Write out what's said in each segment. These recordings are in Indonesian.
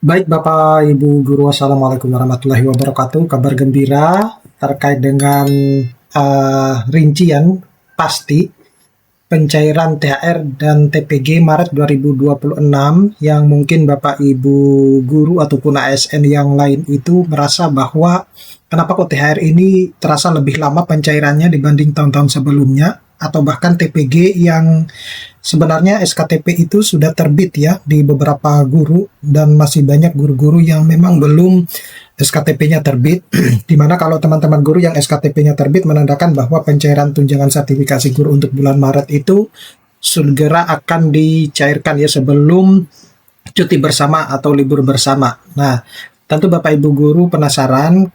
Baik Bapak Ibu Guru, Assalamualaikum warahmatullahi wabarakatuh. Kabar gembira terkait dengan rincian pasti pencairan THR dan TPG Maret 2026 yang mungkin Bapak Ibu Guru ataupun ASN yang lain itu merasa bahwa kenapa kok THR ini terasa lebih lama pencairannya dibanding tahun-tahun sebelumnya, atau bahkan TPG yang sebenarnya SKTP itu sudah terbit ya di beberapa guru, dan masih banyak guru-guru yang memang belum SKTP-nya terbit. Dimana kalau teman-teman guru yang SKTP-nya terbit menandakan bahwa pencairan tunjangan sertifikasi guru untuk bulan Maret itu segera akan dicairkan ya sebelum cuti bersama atau libur bersama. Nah, tentu Bapak Ibu Guru penasaran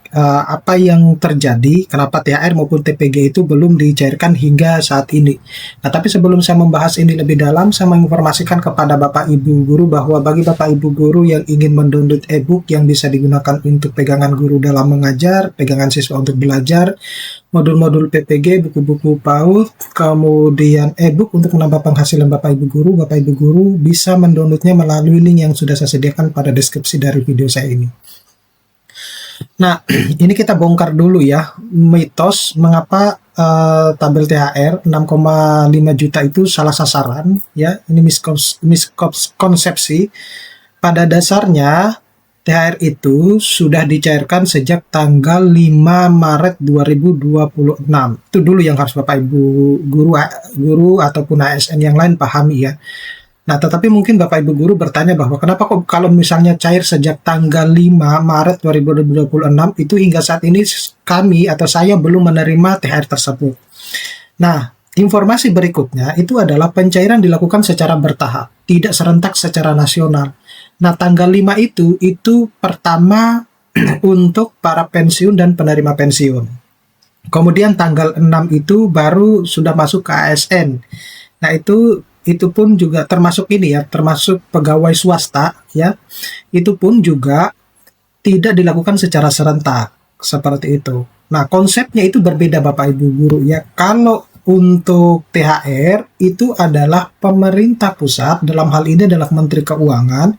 apa yang terjadi, kenapa THR maupun TPG itu belum dicairkan hingga saat ini. Nah, tapi sebelum saya membahas ini lebih dalam, saya menginformasikan kepada Bapak Ibu Guru bahwa bagi Bapak Ibu Guru yang ingin mendownload e-book yang bisa digunakan untuk pegangan guru dalam mengajar, pegangan siswa untuk belajar, modul-modul PPG, buku-buku PAUD, kemudian e-book untuk menambah penghasilan Bapak Ibu Guru bisa mendownloadnya melalui link yang sudah saya sediakan pada deskripsi dari video saya ini. Nah, ini kita bongkar dulu ya, mitos mengapa tabel THR 6,5 juta itu salah sasaran ya. Ini miskonsepsi. Pada dasarnya THR itu sudah dicairkan sejak tanggal 5 Maret 2026. Itu dulu yang harus Bapak Ibu guru ataupun ASN yang lain pahami ya. Nah, tetapi mungkin Bapak Ibu Guru bertanya bahwa kenapa kok kalau misalnya cair sejak tanggal 5 Maret 2026 itu hingga saat ini kami atau saya belum menerima THR tersebut. Nah, informasi berikutnya itu adalah pencairan dilakukan secara bertahap, tidak serentak secara nasional. Nah, tanggal 5 itu pertama untuk para pensiun dan penerima pensiun. Kemudian tanggal 6 itu baru sudah masuk ke ASN. Nah, itu pun juga termasuk ini ya, termasuk pegawai swasta ya. Itu pun juga tidak dilakukan secara serentak seperti itu. Nah, konsepnya itu berbeda Bapak Ibu Guru ya. Kalau untuk THR itu adalah pemerintah pusat, dalam hal ini adalah Menteri Keuangan,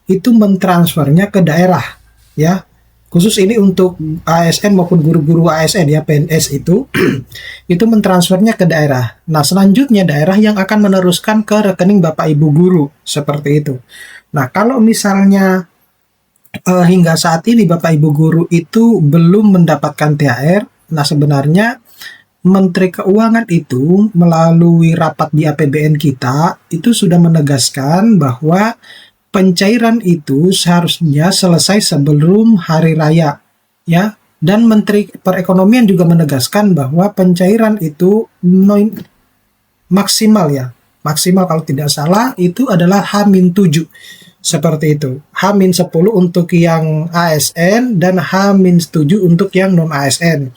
itu mentransfernya ke daerah ya. Khusus ini untuk ASN maupun guru-guru ASN ya, PNS itu itu mentransfernya ke daerah. Nah, selanjutnya daerah yang akan meneruskan ke rekening Bapak Ibu Guru seperti itu. Nah, kalau misalnya hingga saat ini Bapak Ibu Guru itu belum mendapatkan THR, nah sebenarnya Menteri Keuangan itu melalui rapat di APBN kita itu sudah menegaskan bahwa pencairan itu seharusnya selesai sebelum hari raya ya, dan Menteri Perekonomian juga menegaskan bahwa pencairan itu maksimal ya, maksimal kalau tidak salah itu adalah H-7 seperti itu, H-10 untuk yang ASN dan H-7 untuk yang non ASN.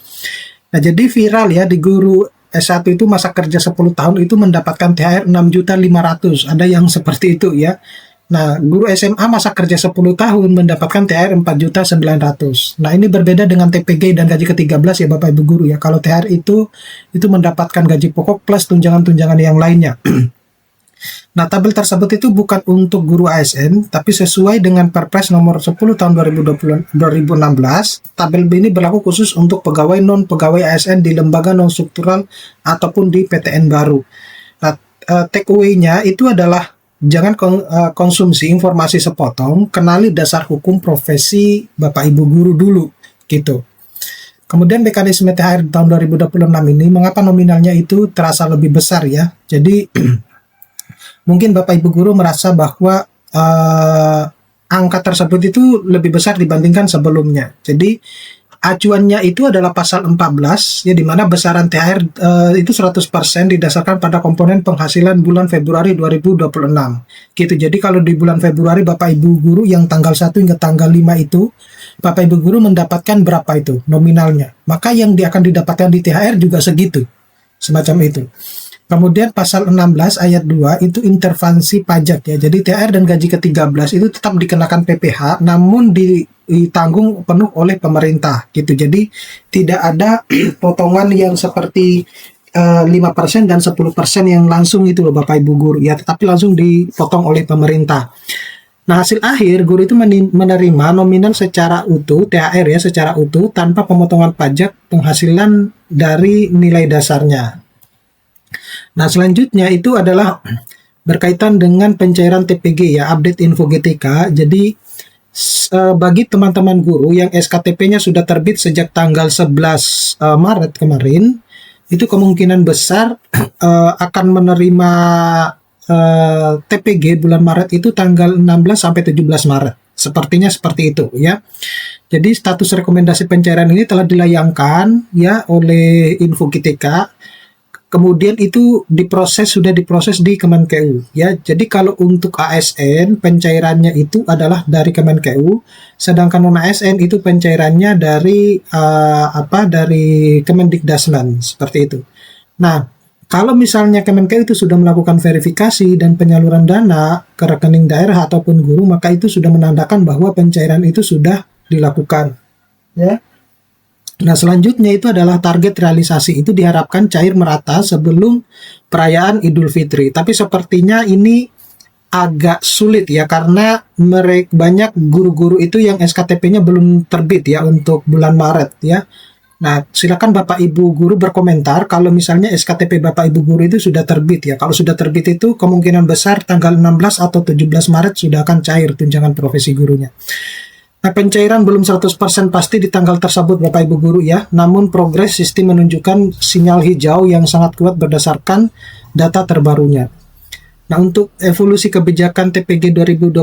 Nah, jadi viral ya di guru S1 itu masa kerja 10 tahun itu mendapatkan THR 6.500.000, ada yang seperti itu ya. Nah, guru SMA masa kerja 10 tahun mendapatkan THR 4.900.000. Nah, ini berbeda dengan TPG dan gaji ke-13 ya Bapak Ibu Guru ya. Kalau THR itu mendapatkan gaji pokok plus tunjangan-tunjangan yang lainnya. Nah, tabel tersebut itu bukan untuk guru ASN, tapi sesuai dengan Perpres nomor 10 tahun 2016, tabel ini berlaku khusus untuk pegawai non-pegawai ASN di lembaga non-struktural ataupun di PTN baru. Nah, take away-nya itu adalah jangan konsumsi informasi sepotong, kenali dasar hukum profesi Bapak Ibu Guru dulu, gitu. Kemudian mekanisme THR tahun 2026 ini, mengapa nominalnya itu terasa lebih besar ya? Jadi, mungkin Bapak Ibu Guru merasa bahwa angka tersebut itu lebih besar dibandingkan sebelumnya. Jadi, acuannya itu adalah pasal 14 ya, di mana besaran THR itu 100% didasarkan pada komponen penghasilan bulan Februari 2026 gitu. Jadi kalau di bulan Februari Bapak Ibu Guru yang tanggal 1 hingga tanggal 5 itu Bapak Ibu Guru mendapatkan berapa itu nominalnya, maka yang akan didapatkan di THR juga segitu, semacam itu. Kemudian pasal 16 ayat 2 itu intervensi pajak ya. Jadi THR dan gaji ke-13 itu tetap dikenakan PPh namun ditanggung penuh oleh pemerintah gitu. Jadi tidak ada potongan yang seperti 5% dan 10% yang langsung itu loh Bapak Ibu Guru ya, tetapi langsung dipotong oleh pemerintah. Nah, hasil akhir guru itu menerima nominal secara utuh, THR ya, secara utuh tanpa pemotongan pajak penghasilan dari nilai dasarnya. Nah, selanjutnya itu adalah berkaitan dengan pencairan TPG ya, update info GTK. Jadi bagi teman-teman guru yang SKTP-nya sudah terbit sejak tanggal 11 Maret kemarin, itu kemungkinan besar akan menerima TPG bulan Maret itu tanggal 16 sampai 17 Maret. Sepertinya seperti itu ya. Jadi status rekomendasi pencairan ini telah dilayangkan ya oleh Info GTK. Kemudian itu sudah diproses di Kemenkeu ya. Jadi kalau untuk ASN pencairannya itu adalah dari Kemenkeu, sedangkan non ASN itu pencairannya dari dari Kemendikdasnan seperti itu. Nah, kalau misalnya Kemenkeu itu sudah melakukan verifikasi dan penyaluran dana ke rekening daerah ataupun guru, maka itu sudah menandakan bahwa pencairan itu sudah dilakukan ya. Nah, selanjutnya itu adalah target realisasi itu diharapkan cair merata sebelum perayaan Idul Fitri. Tapi sepertinya ini agak sulit ya, karena banyak guru-guru itu yang SKTP-nya belum terbit ya untuk bulan Maret ya. Nah, silakan Bapak Ibu guru berkomentar kalau misalnya SKTP Bapak Ibu guru itu sudah terbit ya. Kalau sudah terbit itu kemungkinan besar tanggal 16 atau 17 Maret sudah akan cair tunjangan profesi gurunya. Nah, pencairan belum 100% pasti di tanggal tersebut Bapak Ibu guru ya, namun progres sistem menunjukkan sinyal hijau yang sangat kuat berdasarkan data terbarunya. Nah, untuk evolusi kebijakan TPG 2026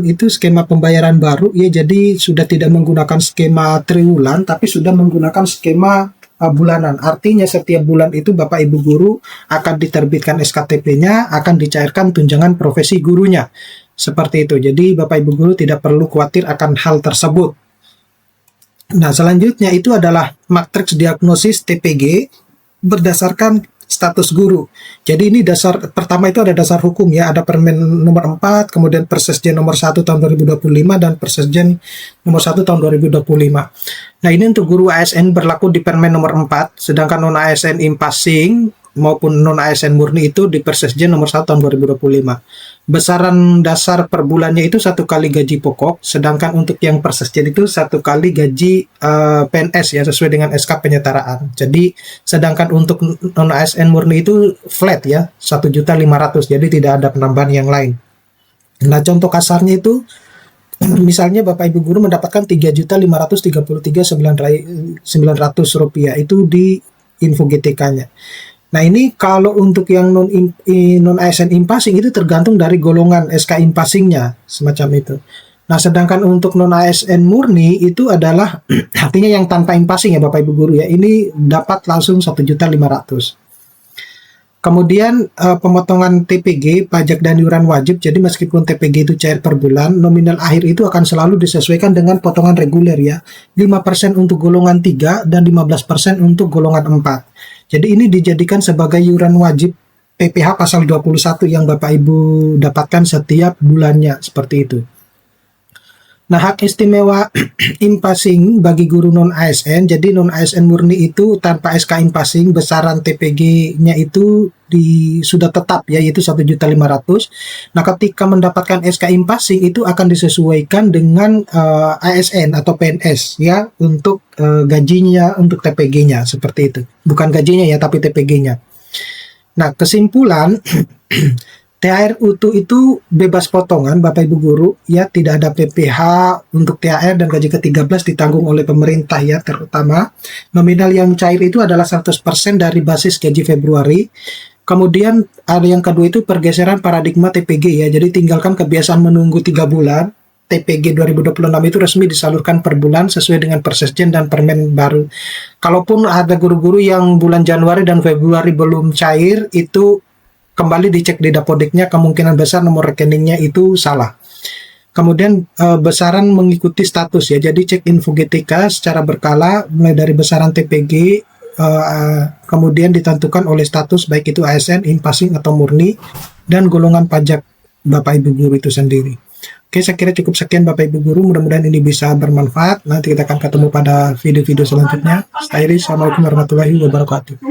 itu skema pembayaran baru ya, jadi sudah tidak menggunakan skema triwulan tapi sudah menggunakan skema bulanan. Artinya setiap bulan itu Bapak Ibu guru akan diterbitkan SKTP-nya, akan dicairkan tunjangan profesi gurunya. Seperti itu. Jadi Bapak Ibu guru tidak perlu khawatir akan hal tersebut. Nah, selanjutnya itu adalah matriks diagnosis TPG berdasarkan status guru. Jadi ini dasar pertama itu ada dasar hukum ya, ada Permen nomor 4, kemudian Persesjen nomor 1 tahun 2025 dan Persesjen nomor 1 tahun 2025. Nah, ini untuk guru ASN berlaku di Permen nomor 4, sedangkan non ASN impasing maupun non ASN murni itu di Persesjen nomor 1 tahun 2025. Besaran dasar per bulannya itu 1 kali gaji pokok, sedangkan untuk yang Persesjen itu 1 kali gaji PNS ya, sesuai dengan SK penyetaraan. Jadi sedangkan untuk non ASN murni itu flat ya, 1.500.000, jadi tidak ada penambahan yang lain. Nah, contoh kasarnya itu misalnya Bapak Ibu guru mendapatkan 3.533.900 rupiah itu di Info GTK-nya. Nah, ini kalau untuk yang non ASN impasing itu tergantung dari golongan SK impasingnya, semacam itu. Nah, sedangkan untuk non ASN murni itu adalah artinya yang tanpa impasing ya Bapak Ibu guru ya, ini dapat langsung 1.500.000. Kemudian pemotongan TPG, pajak dan iuran wajib, jadi meskipun TPG itu cair per bulan, nominal akhir itu akan selalu disesuaikan dengan potongan reguler ya, 5% untuk golongan 3 dan 15% untuk golongan 4. Jadi ini dijadikan sebagai iuran wajib PPh pasal 21 yang Bapak Ibu dapatkan setiap bulannya, seperti itu. Nah, hak istimewa impasing bagi guru non ASN, jadi non ASN murni itu tanpa SK impasing, besaran TPG-nya itu sudah tetap ya, yaitu 1.500.000. Nah, ketika mendapatkan SK impasing itu akan disesuaikan dengan ASN atau PNS ya, untuk gajinya, untuk TPG-nya, seperti itu. Bukan gajinya ya, tapi TPG-nya. Nah, kesimpulan THR utuh itu bebas potongan Bapak Ibu guru ya, tidak ada PPh untuk THR dan gaji ke-13 ditanggung oleh pemerintah ya, terutama nominal yang cair itu adalah 100% dari basis gaji Februari. Kemudian ada yang kedua itu pergeseran paradigma TPG ya, jadi tinggalkan kebiasaan menunggu 3 bulan. TPG 2026 itu resmi disalurkan per bulan sesuai dengan Persesjen dan Permen baru. Kalaupun ada guru-guru yang bulan Januari dan Februari belum cair, itu kembali dicek di Dapodiknya, kemungkinan besar nomor rekeningnya itu salah. Kemudian besaran mengikuti status ya, jadi cek Info GTK secara berkala mulai dari besaran TPG, kemudian ditentukan oleh status baik itu ASN, impasing atau murni, dan golongan pajak Bapak Ibu guru itu sendiri. Oke, saya kira cukup sekian Bapak Ibu guru, mudah-mudahan ini bisa bermanfaat. Nanti kita akan ketemu pada video-video selanjutnya. Assalamualaikum warahmatullahi wabarakatuh.